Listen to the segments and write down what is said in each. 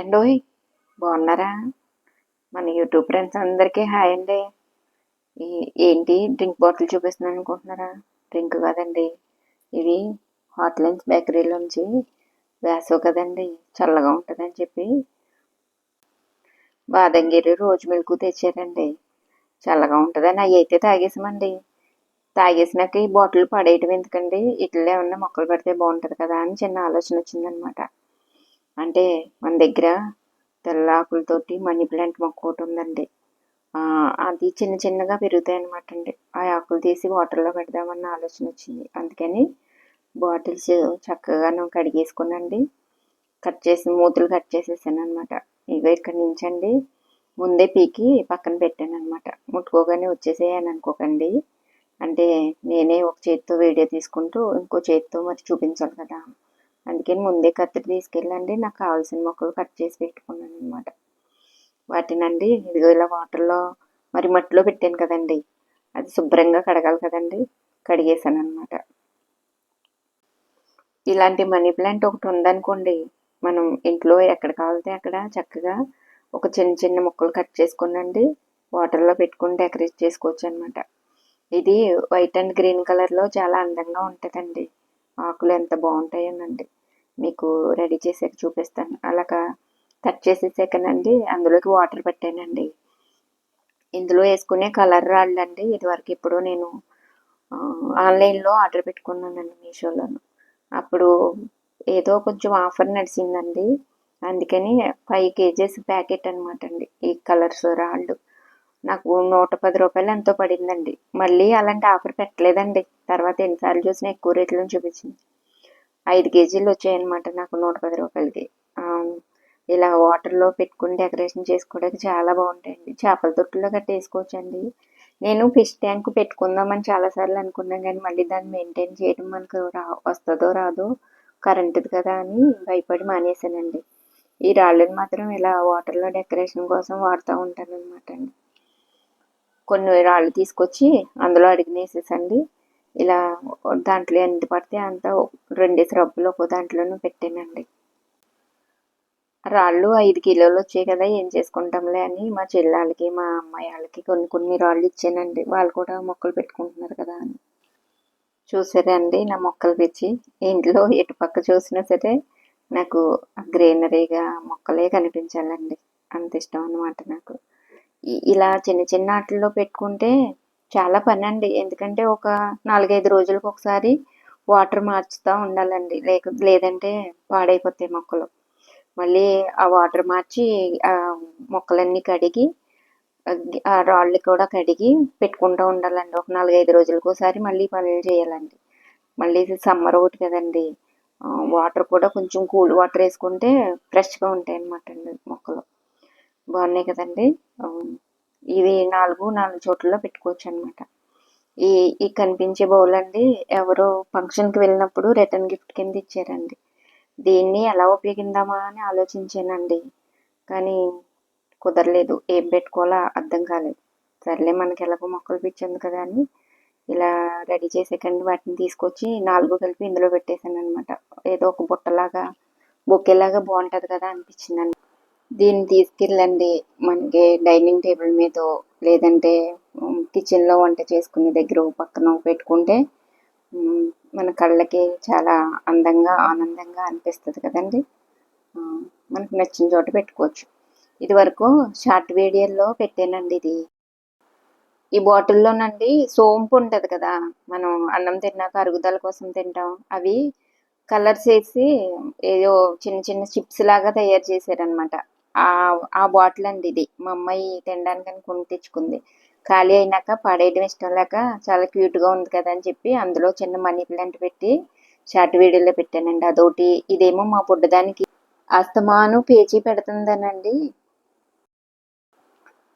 ఏండోయ్, బాగున్నారా? మన YouTube friends అందరికీ హాయ్ అండి. ఏంటి డ్రింక్ బాటిల్ చూపిస్తున్నాను అనుకుంటున్నారా? డ్రింక్ కాదండి, ఇవి హాట్లైన్స్ బేకరీలోంచి వేసవి కదండి, చల్లగా ఉంటుందని చెప్పి బాదంగిరి రోజు మిల్క్ తెచ్చారండి. చల్లగా ఉంటుందని అవి అయితే తాగేసామండి. తాగేసినాక ఈ బాటిల్ పడేయటం ఎందుకండి, ఇట్లా ఏమన్నా మొక్కలు పెడితే బాగుంటుంది కదా అని చిన్న ఆలోచన వచ్చిందనమాట. అంటే మన దగ్గర తెల్ల ఆకులతోటి మనీ ప్లాంట్ మొక్క ఒకటి ఉందండి. అది చిన్న చిన్నగా పెరుగుతాయి అనమాట అండి. ఆ ఆకులు తీసి వాటర్లో పెడదామన్న ఆలోచన వచ్చింది. అందుకని బాటిల్స్ చక్కగాను కడిగేసుకునండి, కట్ చేసి మూతులు కట్ చేసేసాను అనమాట. ఇక ఇక్కడి నుంచి అండి ముందే పీకి పక్కన పెట్టాను అనమాట. ముట్టుకోగానే వచ్చేసేయని అనుకోకండి. అంటే నేనే ఒక చేతితో వీడియో తీసుకుంటూ ఇంకో చేతితో మరి చూపించాలి కదా, అందుకని ముందే కత్తిరి తీసుకెళ్ళండి నాకు కావాల్సిన మొక్కలు కట్ చేసి పెట్టుకున్నాను అనమాట. వాటినండి ఇదిగో ఇలా వాటర్లో మరి మట్టిలో పెట్టాను కదండి, అది శుభ్రంగా కడగాలి కదండి, కడిగేసాను అనమాట. ఇలాంటి మనీ ప్లాంట్ ఒకటి ఉందనుకోండి, మనం ఇంట్లో ఎక్కడ కావాలితే అక్కడ చక్కగా ఒక చిన్న చిన్న ముక్కలు కట్ చేసుకునండి వాటర్లో పెట్టుకుని డెకరేట్ చేసుకోవచ్చు అనమాట. ఇది వైట్ అండ్ గ్రీన్ కలర్లో చాలా అందంగా ఉంటుందండి. ఆకులు ఎంత బాగుంటాయోనండి, మీకు రెడీ చేసాక చూపిస్తాను. అలాగా కట్ చేసేసాకనండి అందులోకి వాటర్ పెట్టానండి. ఇందులో వేసుకునే కలర్ రాళ్ళండి ఇదివరకు ఎప్పుడో నేను ఆన్లైన్లో ఆర్డర్ పెట్టుకున్నానండి మీషోలోను. అప్పుడు ఏదో కొంచెం ఆఫర్ నడిచిందండి, అందుకని 5 కేజెస్ ప్యాకెట్ అనమాట అండి ఈ కలర్స్ రాళ్ళు. నాకు 110 రూపాయలు ఎంతో పడిందండి. మళ్ళీ అలాంటి ఆఫర్ పెట్టలేదండి, తర్వాత ఎన్నిసార్లు చూసినా ఎక్కువ రేట్లను చూపించింది. 5 కేజీలు వచ్చాయన్నమాట నాకు 110 రూపాయలకి. ఇలా వాటర్లో పెట్టుకుని డెకరేషన్ చేసుకోవడానికి చాలా బాగుంటాయండి. చేపల తొట్టులో గట్ట వేసుకోవచ్చండి. నేను ఫిష్ ట్యాంక్ పెట్టుకుందామని చాలాసార్లు అనుకున్నాను, కానీ మళ్ళీ దాన్ని మెయింటైన్ చేయడం మనకు వస్తుందో రాదో, కరెంటుది కదా అని భయపడి మానేశానండి. ఈ రాళ్ళని మాత్రం ఇలా వాటర్లో డెకరేషన్ కోసం వాడుతూ ఉంటాను అనమాట అండి. కొన్ని రాళ్ళు తీసుకొచ్చి అందులో అడిగినేసేసండి, ఇలా దాంట్లో ఎంత పడితే అంత 2 రబ్బులు ఒక్కో దాంట్లోనూ పెట్టానండి. రాళ్ళు 5 కిలోలు వచ్చాయి కదా, ఏం చేసుకుంటాంలే అని మా చెల్లెళ్ళకి మా అమ్మాయి వాళ్ళకి కొన్ని కొన్ని రాళ్ళు ఇచ్చానండి. వాళ్ళు కూడా మొక్కలు పెట్టుకుంటున్నారు కదా అని. చూసారండి నా మొక్కలు పిచ్చి, ఇంట్లో ఎటు పక్క చూసినా సరే నాకు గ్రీనరీగా మొక్కలే కనిపించాలండి, అంత ఇష్టం అనమాట నాకు. ఇలా చిన్న చిన్న వాటిల్లో పెట్టుకుంటే చాలా పని అండి, ఎందుకంటే ఒక 4-5 రోజులకు ఒకసారి వాటర్ మార్చుతూ ఉండాలండి, లేదంటే పాడైపోతాయి మొక్కలు. మళ్ళీ ఆ వాటర్ మార్చి ఆ మొక్కలన్నీ కడిగి ఆ రాళ్ళు కూడా కడిగి పెట్టుకుంటూ ఉండాలండి. ఒక 4-5 రోజులకు ఒకసారి మళ్ళీ పనులు చేయాలండి. మళ్ళీ ఇది సమ్మర్ ఒకటి కదండి, వాటర్ కూడా కొంచెం కూల్ వాటర్ వేసుకుంటే ఫ్రెష్గా ఉంటాయి అన్నమాట అండి మొక్కలు. బాగున్నాయి కదండి. ఇవి 4 చోట్లలో పెట్టుకోవచ్చు అనమాట. ఈ ఈ కనిపించే బౌల్ అండి ఎవరో ఫంక్షన్కి వెళ్ళినప్పుడు రిటర్న్ గిఫ్ట్ కింద ఇచ్చారండి. దీన్ని ఎలా ఉపయోగిద్దామా అని ఆలోచించానండి, కానీ కుదరలేదు, ఏం పెట్టుకోవాలో అర్థం కాలేదు. సర్లే మనకి ఎలాగో మొక్కలు పిచ్చింది కదా అని ఇలా రెడీ చేసేకండి వాటిని తీసుకొచ్చి 4 కలిపి ఇందులో పెట్టేశాను అనమాట. ఏదో ఒక బుట్టలాగా బొకేలాగా బాగుంటుంది కదా అనిపించిందండి. దీన్ని తీసుకెళ్ళండి మనకి డైనింగ్ టేబుల్ మీద, లేదంటే కిచెన్లో వంట చేసుకునే దగ్గర పక్కన పెట్టుకుంటే మన కళ్ళకి చాలా అందంగా ఆనందంగా అనిపిస్తుంది కదండి. మనకు నచ్చిన చోట పెట్టుకోవచ్చు. ఇది వరకు షార్ట్ వీడియోలో పెట్టానండి. ఈ బాటిల్లోనండి సోంపు ఉంటుంది కదా, మనం అన్నం తిన్నాక అరుగుదల కోసం తింటాం, అవి కలర్స్ వేసి ఏదో చిన్న చిన్న చిప్స్ లాగా తయారు చేశారనమాట. ఆ బాటిల్ అండి ఇది. మా అమ్మాయి తినడానికని కొని తెచ్చుకుంది. ఖాళీ అయినాక పడేయడం ఇష్టం లేక చాలా క్యూట్గా ఉంది కదా అని చెప్పి అందులో చిన్న మనీ ప్లాంట్ పెట్టి షార్ట్ వీడియోలో పెట్టానండి. అదొకటి. ఇదేమో మా బుడ్డదానికి అస్తమాను పేచీ పెడుతుందనండి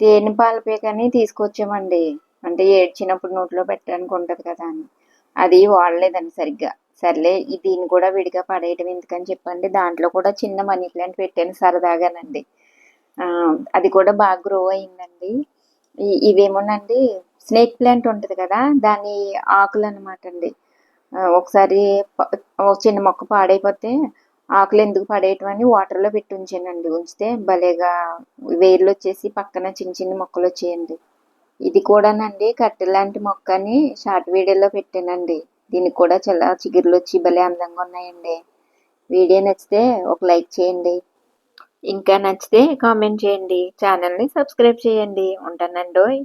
తేనె పాల పేకని తీసుకొచ్చామండి. అంటే ఏడ్చినప్పుడు నోట్లో పెట్టడానికి ఉంటుంది కదా అని, అది వాడలేదండి సరిగ్గా. సర్లే దీన్ని కూడా విడిగా పడేయడం ఎందుకని చెప్పండి దాంట్లో కూడా చిన్న మనీ ప్లాంట్ పెట్టాను సరదాగానండి. అది కూడా బాగా గ్రో అయిందండి. ఇవేమోనండి స్నేక్ ప్లాంట్ ఉంటుంది కదా, దాని ఆకులు అనమాట అండి. ఒకసారి ఒక చిన్న మొక్క పాడైపోతే ఆకులు ఎందుకు పడేయటం అని వాటర్లో పెట్టి ఉంచానండి. ఉంచితే భలేగా వేర్లు వచ్చేసి పక్కన చిన్న చిన్న మొక్కలు వచ్చాయండి. ఇది కూడానండి కట్టె లాంటి మొక్క అని షార్ట్ వీడియోలో పెట్టానండి. దీనికి కూడా చాలా చిగుర్లు వచ్చి భలే అందంగా ఉన్నాయండి. వీడియో నచ్చితే ఒక లైక్ చేయండి. ఇంకా నచ్చితే కామెంట్ చేయండి. ఛానల్ని సబ్స్క్రైబ్ చేయండి. ఉంటానండోయ్.